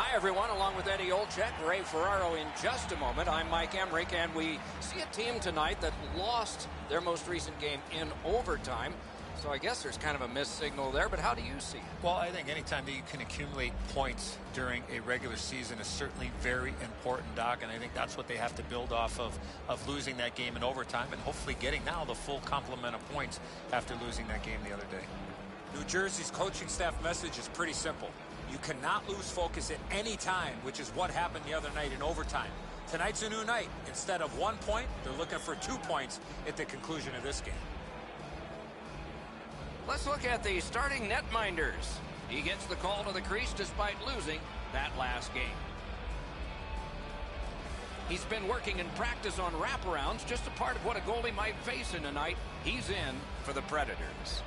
Hi, everyone. Along with Eddie Olczyk, Ray Ferraro in just a moment. I'm Mike Emmerich, and we see a team tonight that lost their most recent game in overtime. So I guess there's kind of a missed signal there, but how do you see it? Well, I think anytime that you can accumulate points during a regular season is certainly very important, Doc, and I think that's what they have to build off of losing that game in overtime and hopefully getting now the full complement of points after losing that game the other day. New Jersey's coaching staff message is pretty simple. You cannot lose focus at any time, which is what happened the other night in overtime. Tonight's a new night. Instead of 1 point, they're looking for 2 points at the conclusion of this game. Let's look at the starting netminders. He gets the call to the crease despite losing that last game. He's been working in practice on wraparounds, just a part of what a goalie might face in tonight. He's in for the Predators.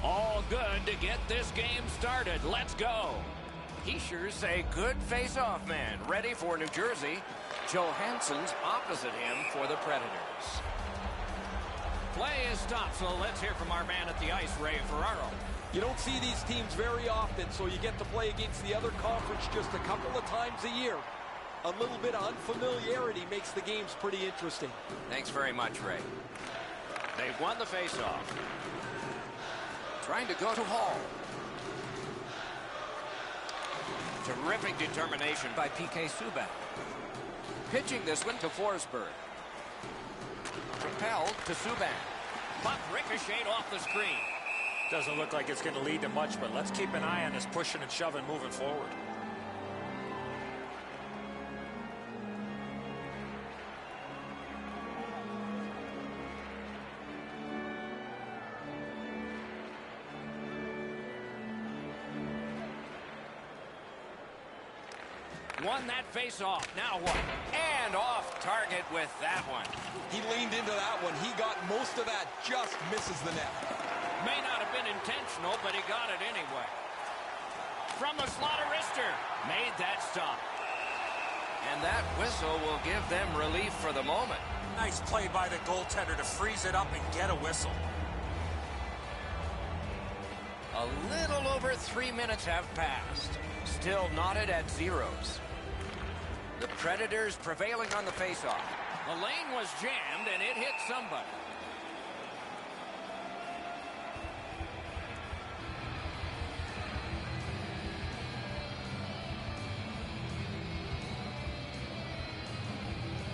All good to get this game started. Let's go. Heischer's a good face-off man, ready for New Jersey. Johansson's opposite him for the Predators. Play is stopped, so let's hear from our man at the ice, Ray Ferraro. You don't see these teams very often, so you get to play against the other conference just a couple of times a year. A little bit of unfamiliarity makes the games pretty interesting. Thanks very much, Ray. They've won the face-off. Trying to go to Hall. Terrific determination by P.K. Subban. Pitching this one to Forsberg. Propelled to Subban. Puck ricocheted off the screen. Doesn't look like it's going to lead to much, but let's keep an eye on this pushing and shoving moving forward. Won that face-off. Now what? And off target with that one. He leaned into that one. He got most of that. Just misses the net. May not have been intentional, but he got it anyway. From the slot of wrister. Made that stop. And that whistle will give them relief for the moment. Nice play by the goaltender to freeze it up and get a whistle. A little over 3 minutes have passed. Still knotted at zeros. The Predators prevailing on the faceoff. The lane was jammed and it hit somebody.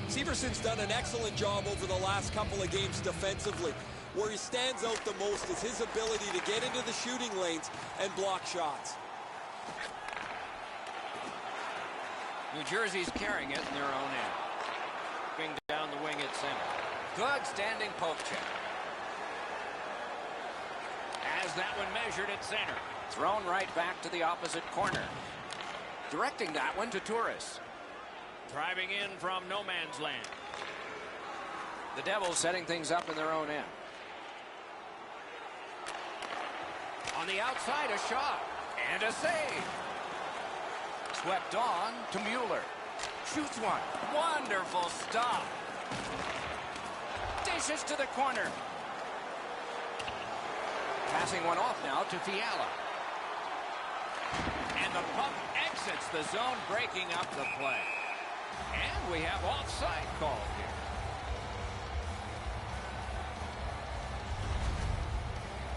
Severson's done an excellent job over the last couple of games defensively. Where he stands out the most is his ability to get into the shooting lanes and block shots. New Jersey's carrying it in their own end. Moving down the wing at center. Good standing poke check. Has that one measured at center. Thrown right back to the opposite corner. Directing that one to Turris. Driving in from no man's land. The Devils setting things up in their own end. On the outside, a shot. And a save. Swept on to Mueller. Shoots one. Wonderful stop. Dishes to the corner. Passing one off now to Fiala. And the puck exits the zone, breaking up the play. And we have offside called here.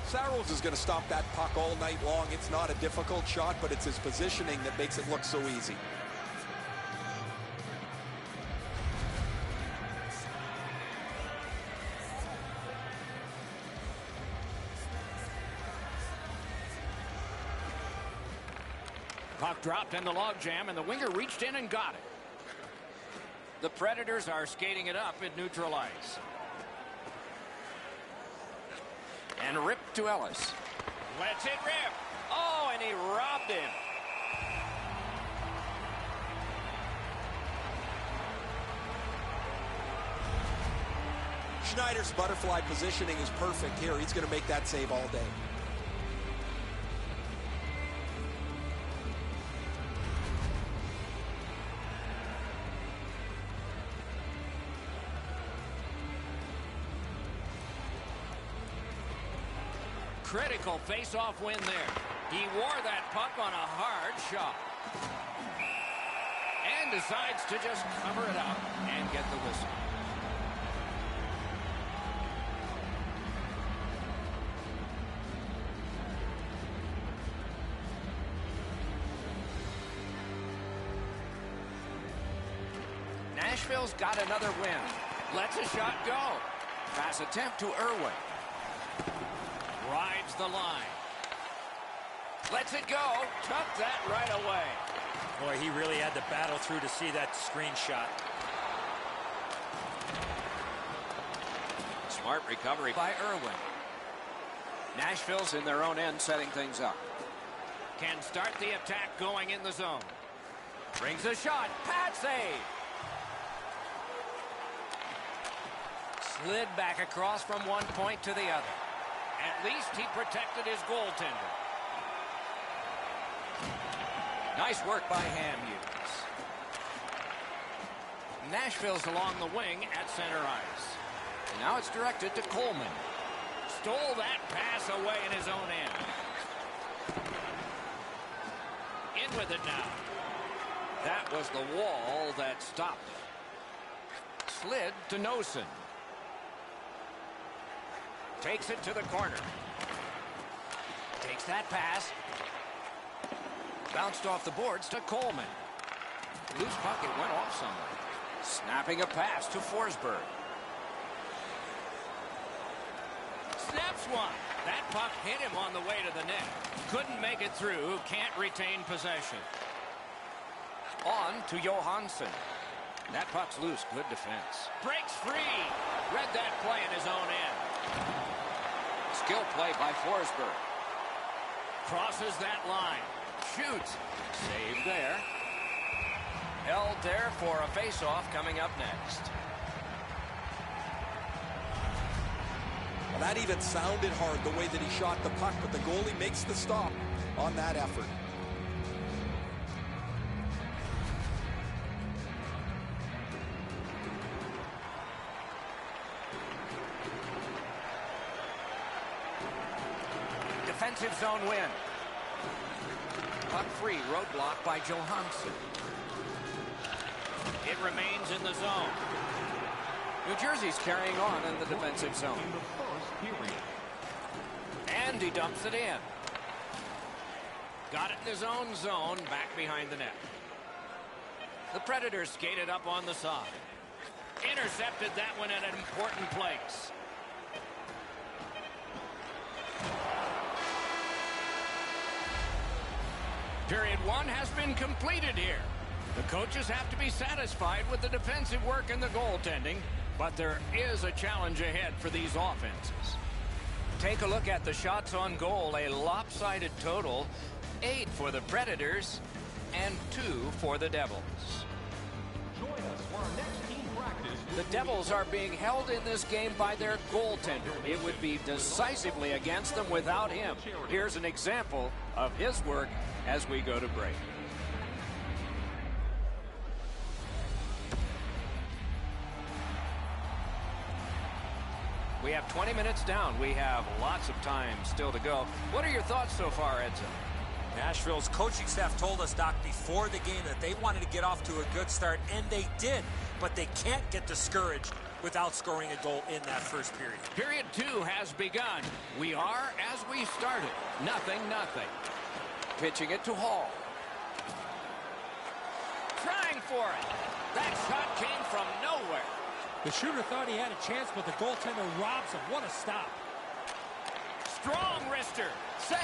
Saros is going to stop that puck all night long. It's not a difficult shot, but it's his positioning that makes it look so easy. Puck dropped in the logjam, and the winger reached in and got it. The Predators are skating it up at neutral ice. And ripped to Ellis. Lets it rip. Oh, and he robbed him. Schneider's butterfly positioning is perfect here. He's going to make that save all day. Critical face-off win there. He wore that puck on a hard shot. And decides to just cover it up and get the whistle. Nashville's got another win. Lets a shot go. Pass attempt to Irwin. Rides the line. Lets it go. Took that right away. Boy, he really had to battle through to see that screenshot. Smart recovery by Irwin. Nashville's in their own end setting things up. Can start the attack going in the zone. Brings a shot. Pad save. Slid back across from one point to the other. At least he protected his goaltender. Nice work by Hamhuis. Nashville's along the wing at center ice. And now it's directed to Coleman. Stole that pass away in his own end. In with it now. That was the wall that stopped it. Slid to Nosen. Takes it to the corner. Takes that pass. Bounced off the boards to Coleman. Loose puck, it went off somewhere. Snapping a pass to Forsberg. Snaps one. That puck hit him on the way to the net. Couldn't make it through. Can't retain possession. On to Johansson. That puck's loose. Good defense. Breaks free. Read that play in his own end. Skill play by Forsberg. Crosses that line. Shoots. Save there. Held there for a face-off coming up next. Well, that even sounded hard the way that he shot the puck, but the goalie makes the stop on that effort. Defensive zone win. Puck free, roadblock by Johansson. It remains in the zone. New Jersey's carrying on in the defensive zone. And he dumps it in. Got it in his own zone, back behind the net. The Predators skated up on the side. Intercepted that one at an important place. Period one has been completed here. The coaches have to be satisfied with the defensive work and the goaltending, but there is a challenge ahead for these offenses. Take a look at the shots on goal. A lopsided total, 8 for the Predators and 2 for the Devils. Join us for our next team practice. The Devils are being held in this game by their goaltender. It would be decisively against them without him. Here's an example of his work as we go to break. We have 20 minutes down. We have lots of time still to go. What are your thoughts so far, Edson? Nashville's coaching staff told us, Doc, before the game that they wanted to get off to a good start, and they did. But they can't get discouraged without scoring a goal in that first period. Period 2 has begun. We are as we started. 0-0. Pitching it to Hall. Trying for it. That shot came from nowhere. The shooter thought he had a chance, but the goaltender robs him. What a stop. Strong wrister. Save.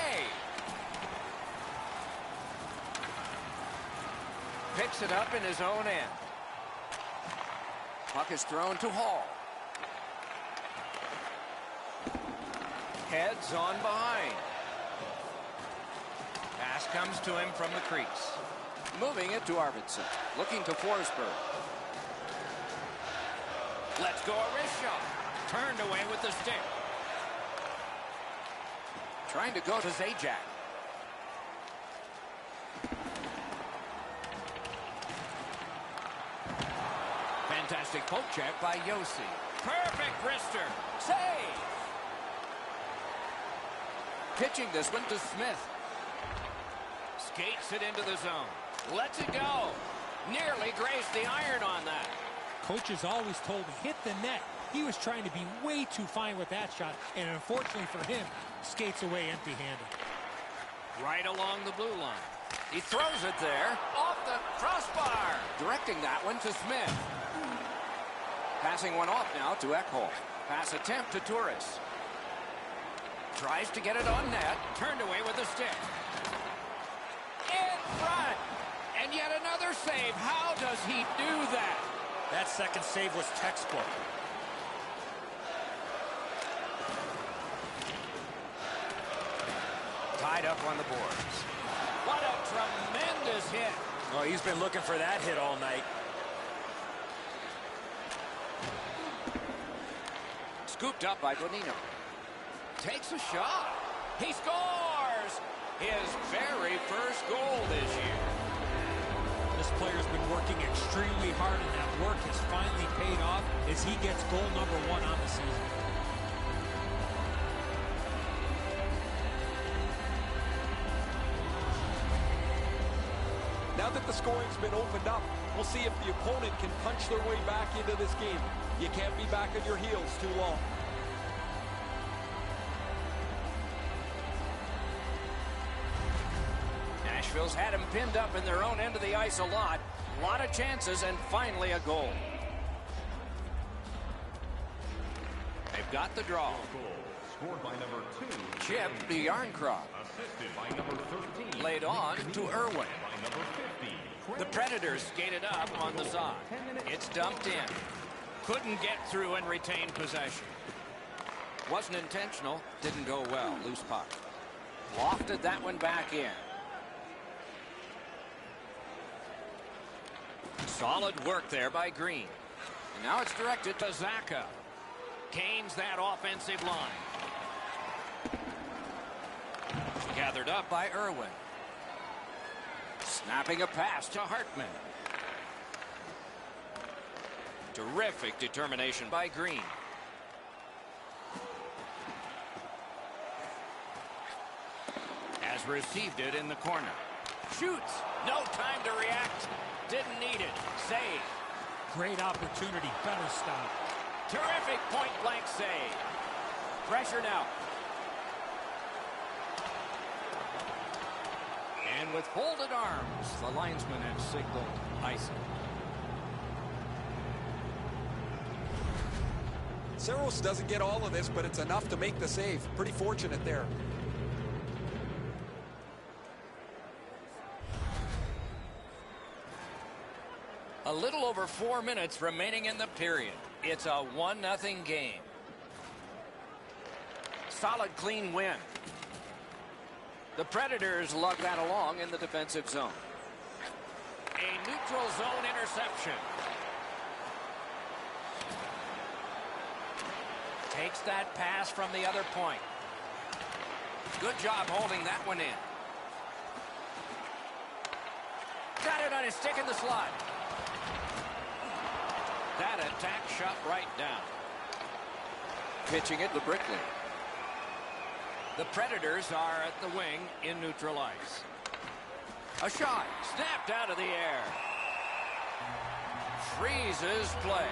Picks it up in his own end. Puck is thrown to Hall. Heads on behind. Pass comes to him from the crease. Moving it to Arvidsson. Looking to Forsberg. Let's go a wrist shot. Turned away with the stick. Trying to go to Zajac. Fantastic poke check by Yossi. Perfect wrister. Save. Pitching this one to Smith. Skates it into the zone. Lets it go. Nearly grazed the iron on that. Coaches always told him, hit the net. He was trying to be way too fine with that shot, and unfortunately for him, skates away empty-handed. Right along the blue line. He throws it there, off the crossbar. Directing that one to Smith. Passing one off now to Ekholm. Pass attempt to Turris. Tries to get it on net, turned away with a stick. In front, and yet another save. How does he do that? That second save was textbook. Tied up on the boards. What a tremendous hit. Well, he's been looking for that hit all night. Scooped up by Bonino. Takes a shot. He scores! His very first goal this year. This player's been working extremely hard, and that work has finally paid off as he gets goal number 1 on the season. Now that the scoring's been opened up, we'll see if the opponent can punch their way back into this game. You can't be back on your heels too long. Nashville's had him pinned up in their own end of the ice a lot. A lot of chances, and finally a goal. They've got the draw. Scored by number 2. Chip to Yarncroft. Assisted by number 13. Laid on to Irwin. By number 50. The Predators skated up on the side. It's dumped in. Couldn't get through and retain possession. Wasn't intentional. Didn't go well. Loose puck. Lofted that one back in. Solid work there by Green. And now it's directed to Zaka. Gains that offensive line. Gathered up by Irwin. Snapping a pass to Hartman. Terrific determination by Green. Has received it in the corner. Shoots. No time to react. Didn't need it. Save. Great opportunity. Better stop. Terrific point-blank save. Pressure now. And with folded arms, the linesmen have signaled icing. Saros doesn't get all of this, but it's enough to make the save. Pretty fortunate there. A little over 4 minutes remaining in the period. It's a 1-0 game. Solid, clean win. The Predators lug that along in the defensive zone. A neutral zone interception. Takes that pass from the other point. Good job holding that one in. Got it on his stick in the slot. That attack shot right down. Pitching it to Brickley. The Predators are at the wing in neutral ice. A shot snapped out of the air. Freezes play.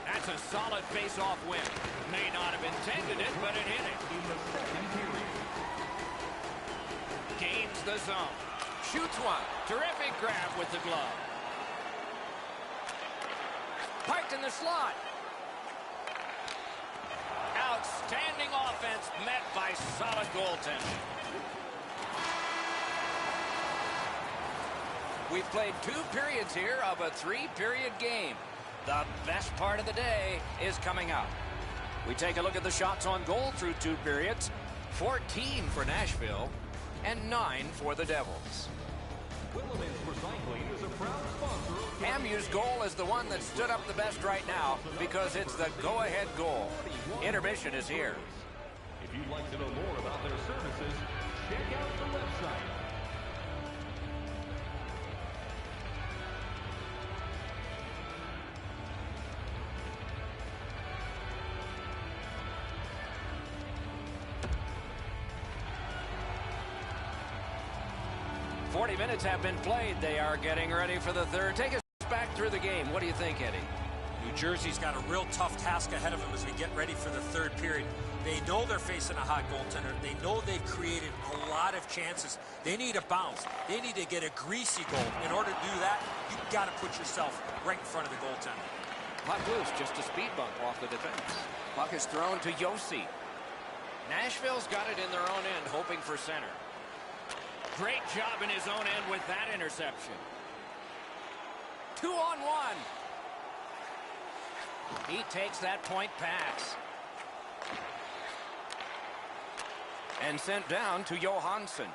That's a solid face-off win. May not have intended it, but it hit it. In the second period. Gains the zone. Shoots one. Terrific grab with the glove. Parked in the slot. Outstanding offense met by solid goaltending. We've played 2 periods here of a 3-period game. The best part of the day is coming up. We take a look at the shots on goal through 2 periods. 14 for Nashville and 9 for the Devils. Willemins Recycling is a proud sponsor of Hamu's goal is the one that stood up the best right now because it's the go-ahead goal. Intermission is here. If you'd like to know more about their services, check out the website 40 minutes have been played. They are getting ready for the third. Take us back through the game. What do you think, Eddie? New Jersey's got a real tough task ahead of them as we get ready for the third period. They know they're facing a hot goaltender. They know they've created a lot of chances. They need a bounce. They need to get a greasy goal. In order to do that, you've got to put yourself right in front of the goaltender. Puck loose, just a speed bump off the defense. Puck is thrown to Yossi. Nashville's got it in their own end, hoping for center. Great job in his own end with that interception. 2-on-1. He takes that point pass. And sent down to Johansson.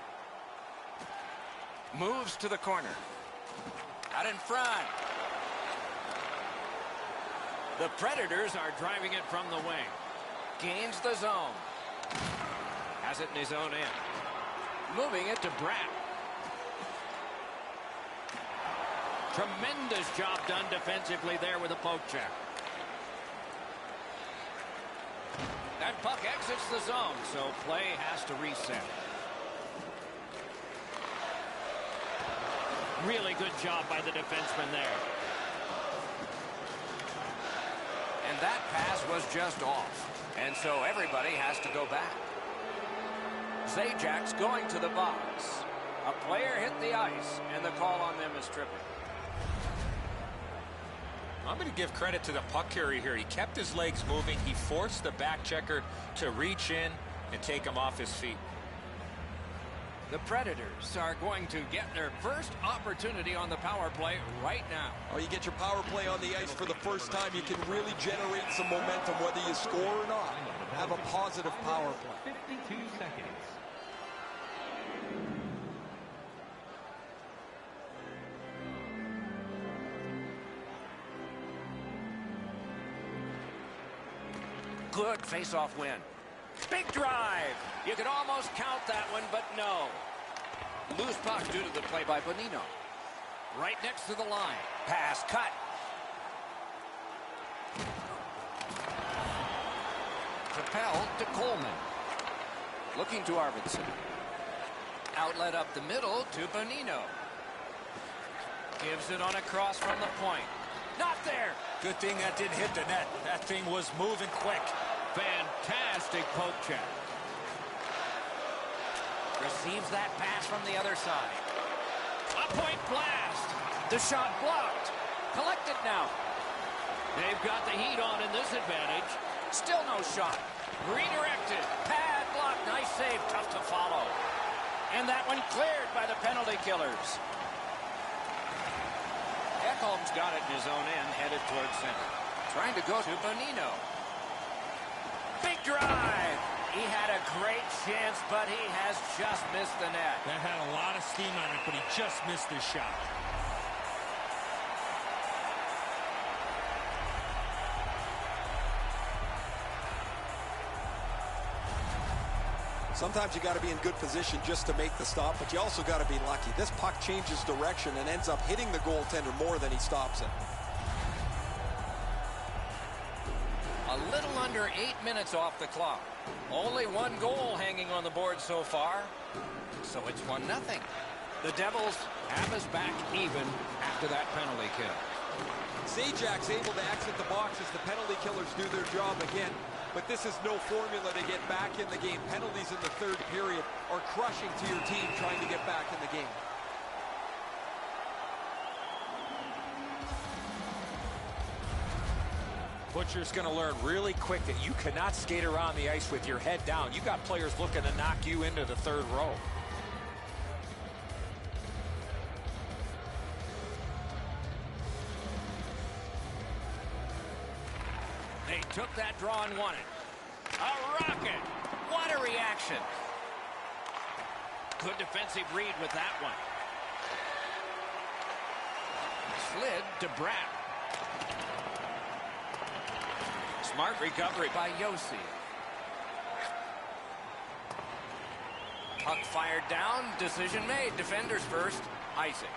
Moves to the corner. Out in front. The Predators are driving it from the wing. Gains the zone. Has it in his own end. Moving it to Bratt. Tremendous job done defensively there with a poke check. That puck exits the zone, so play has to reset. Really good job by the defenseman there. And that pass was just off. And so everybody has to go back. Zajak's going to the box. A player hit the ice, and the call on them is tripping. I'm going to give credit to the puck carrier here. He kept his legs moving. He forced the back checker to reach in and take him off his feet. The Predators are going to get their first opportunity on the power play right now. Oh, you get your power play on the ice for the first time. You can really generate some momentum, whether you score or not. Have a positive power play. 52 seconds. Good face-off win. Big drive. You could almost count that one, but no. Loose puck due to the play by Bonino. Right next to the line. Pass cut. Propelled to Coleman. Looking to Arvidsson. Outlet up the middle to Bonino. Gives it on a cross from the point. Not there. Good thing that didn't hit the net. That thing was moving quick. Fantastic poke check. Receives that pass from the other side. A point blast. The shot blocked. Collected now. They've got the heat on in this advantage. Still no shot. Redirected. Pad block. Nice save. Tough to follow. And that one cleared by the penalty killers. Ekholm's got it in his own end, headed towards center. Trying to go to Bonino. Big drive. He had a great chance, but he has just missed the net. That had a lot of steam on it, but he just missed his shot. Sometimes you got to be in good position just to make the stop, but you also got to be lucky. This puck changes direction and ends up hitting the goaltender more than he stops it. A little under 8 minutes off the clock. Only one goal hanging on the board so far. So it's 1-0. The Devils have us back even after that penalty kill. Zajak's able to exit the box as the penalty killers do their job again. But this is no formula to get back in the game. Penalties in the third period are crushing to your team trying to get back in the game. Butcher's going to learn really quick that you cannot skate around the ice with your head down. You got players looking to knock you into the third row. They took that draw and won it. A rocket. What a reaction. Good defensive read with that one. Slid to Bratt. Smart recovery by Yossi. Puck fired down. Decision made. Defenders first. Icing.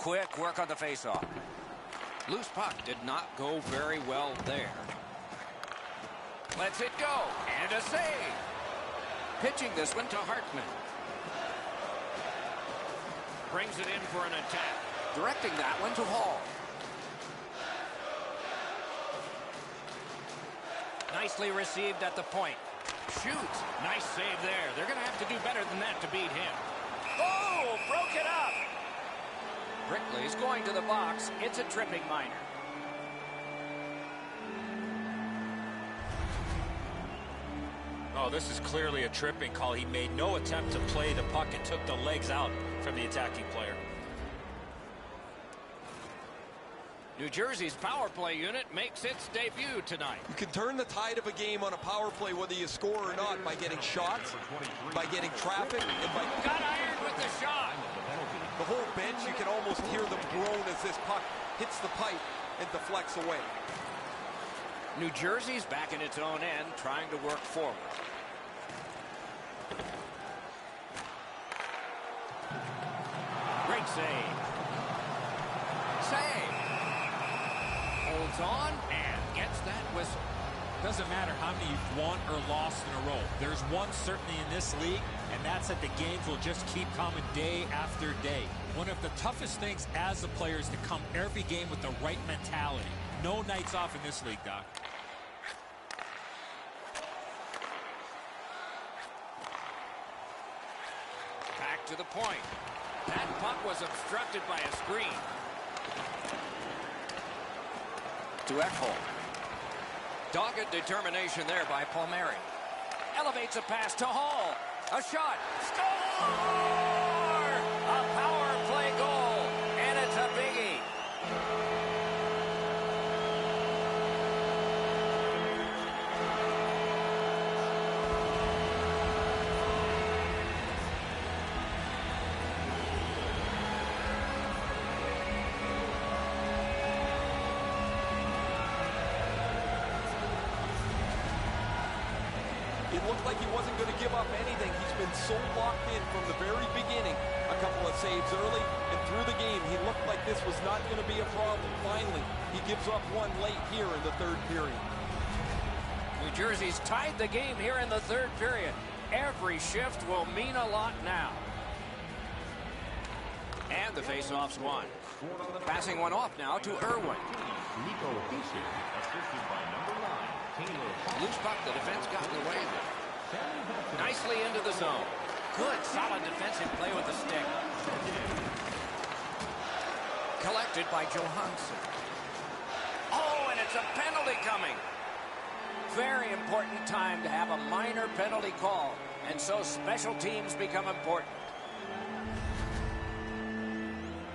Quick work on the faceoff. Loose puck did not go very well there. Lets it go, and a save. Pitching this one to Hartman. Brings it in for an attack. Directing that one to Hall. Nicely received at the point. Shoots. Nice save there. They're going to have to do better than that to beat him. Oh, broke it up. Brickley's going to the box. It's a tripping minor. Oh, this is clearly a tripping call. He made no attempt to play the puck and took the legs out from the attacking player. New Jersey's power play unit makes its debut tonight. You can turn the tide of a game on a power play whether you score or not by getting shots, by getting traffic, and by... Got ironed with the shot. The whole bench, you can almost hear them groan as this puck hits the pipe and deflects away. New Jersey's back in its own end, trying to work forward. Great save. Save. Holds on and gets that whistle. Doesn't matter how many you've won or lost in a row. There's one certainty in this league, and that's that the games will just keep coming day after day. One of the toughest things as a player is to come every game with the right mentality. No nights off in this league, Doc. Back to the point. That puck was obstructed by a screen. To Ekholm. Dogged determination there by Palmieri. Elevates a pass to Hall. A shot. Score! A power play goal. And it's a biggie. It looked like he wasn't going to give up anything. He's been so locked in from the very beginning. A couple of saves early, and through the game, he looked like this was not going to be a problem. Finally, he gives up one late here in the third period. New Jersey's tied the game here in the third period. Every shift will mean a lot now. And the faceoff's won. Passing one off now to Irwin. Loose puck, the defense got in the way there. Nicely into the zone. Good, solid defensive play with the stick. Collected by Johansson. Oh, and it's a penalty coming. Very important time to have a minor penalty call, and so special teams become important.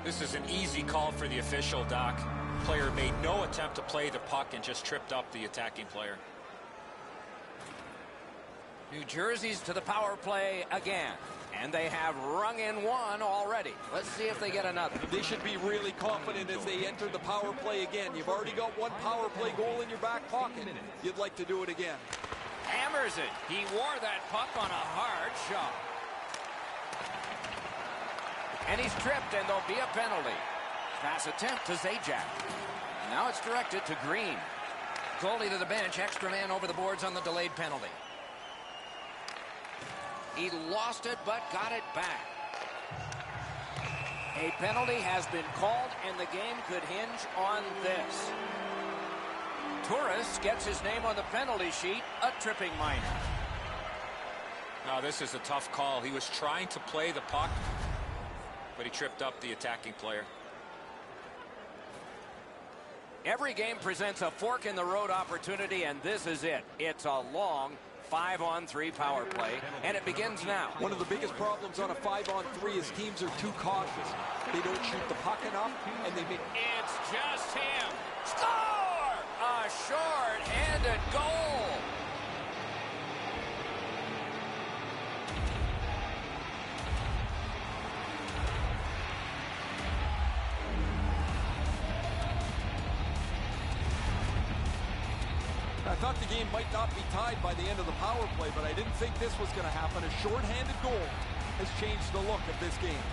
This is an easy call for the official, Doc. Player made no attempt to play the puck and just tripped up the attacking player. New Jersey's to the power play again, and they have rung in one already. Let's see if they get another. They should be really confident as they enter the power play again. You've already got one power play goal in your back pocket. You'd like to do it again. Hammers it. He wore that puck on a hard shot. And he's tripped, and there'll be a penalty. Pass attempt to Zajac. Now it's directed to Green. Goalie to the bench, extra man over the boards on the delayed penalty. He lost it, but got it back. A penalty has been called, and the game could hinge on this. Torres gets his name on the penalty sheet, a tripping minor. Now, this is a tough call. He was trying to play the puck, but he tripped up the attacking player. Every game presents a fork-in-the-road opportunity, and this is it. It's a long 5-on-3 power play, and it begins now. One of the biggest problems on a 5-on-3 is teams are too cautious. They don't shoot the puck enough, and they make... It's just him. Score! A short-handed goal. I thought the game might not be tied by the end of the power play, but I didn't think this was going to happen. A short-handed goal has changed the look of this game.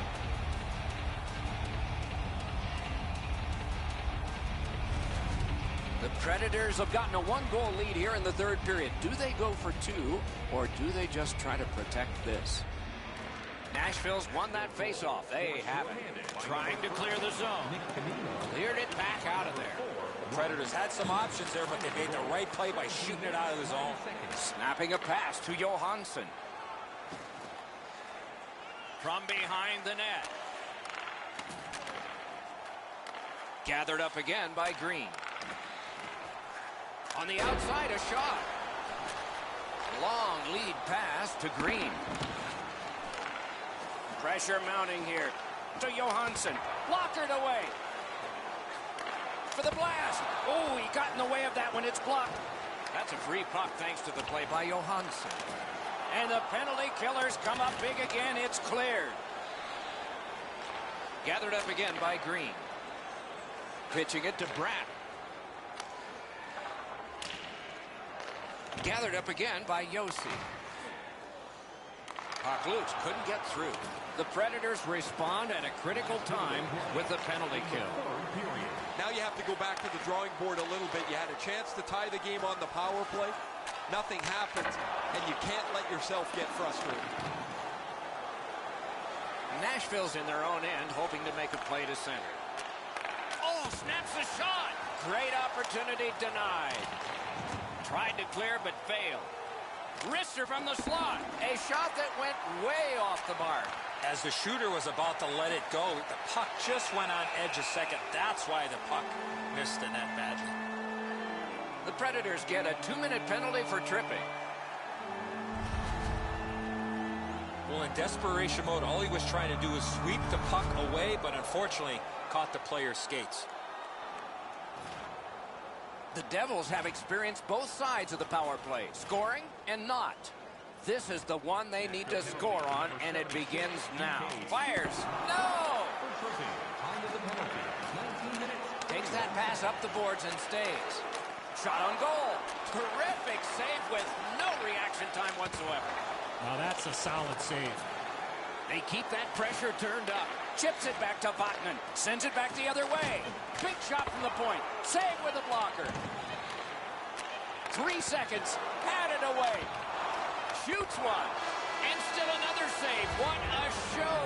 The Predators have gotten a 1-goal lead here in the third period. Do they go for 2, or do they just try to protect this? Nashville's won that faceoff. They have it. Trying to clear the zone. Cleared it back out of there. The Predators had some options there, but they made the right play by shooting it out of the zone. Snapping a pass to Johansson. From behind the net. Gathered up again by Green. On the outside, a shot. Long lead pass to Green. Pressure mounting here to Johansson. Blockered away. For the blast. Oh, he got in the way of that one. It's blocked. That's a free puck thanks to the play by Johansson. And the penalty killers come up big again. It's cleared. Gathered up again by Green. Pitching it to Bratt. Gathered up again by Yossi. Puck loose, couldn't get through. The Predators respond at a critical time with the penalty kill. Now you have to go back to the drawing board a little bit. You had a chance to tie the game on the power play. Nothing happens, and you can't let yourself get frustrated. Nashville's in their own end, hoping to make a play to center. Oh, snaps the shot. Great opportunity denied. Tried to clear, but failed. Wrister from the slot. A shot that went way off the mark. As the shooter was about to let it go, the puck just went on edge a second. That's why the puck missed the net badly. The Predators get a 2-minute penalty for tripping. Well, in desperation mode, all he was trying to do was sweep the puck away, but unfortunately caught the player's skates. The Devils have experienced both sides of the power play, scoring and not. This is the one they need to score on, and it begins now. Fires. No! Takes that pass up the boards and stays. Shot on goal. Terrific save with no reaction time whatsoever. Now that's a solid save. They keep that pressure turned up. Chips it back to Vatanen. Sends it back the other way. Big shot from the point. Save with a blocker. 3 seconds. Had it away. Shoots one. And still another save. What a show.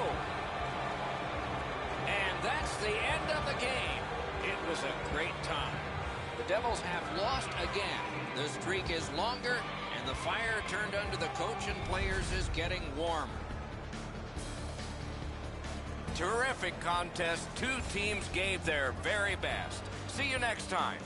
And that's the end of the game. It was a great time. The Devils have lost again. The streak is longer, and the fire turned under the coach and players is getting warmer. Terrific contest. Two teams gave their very best. See you next time.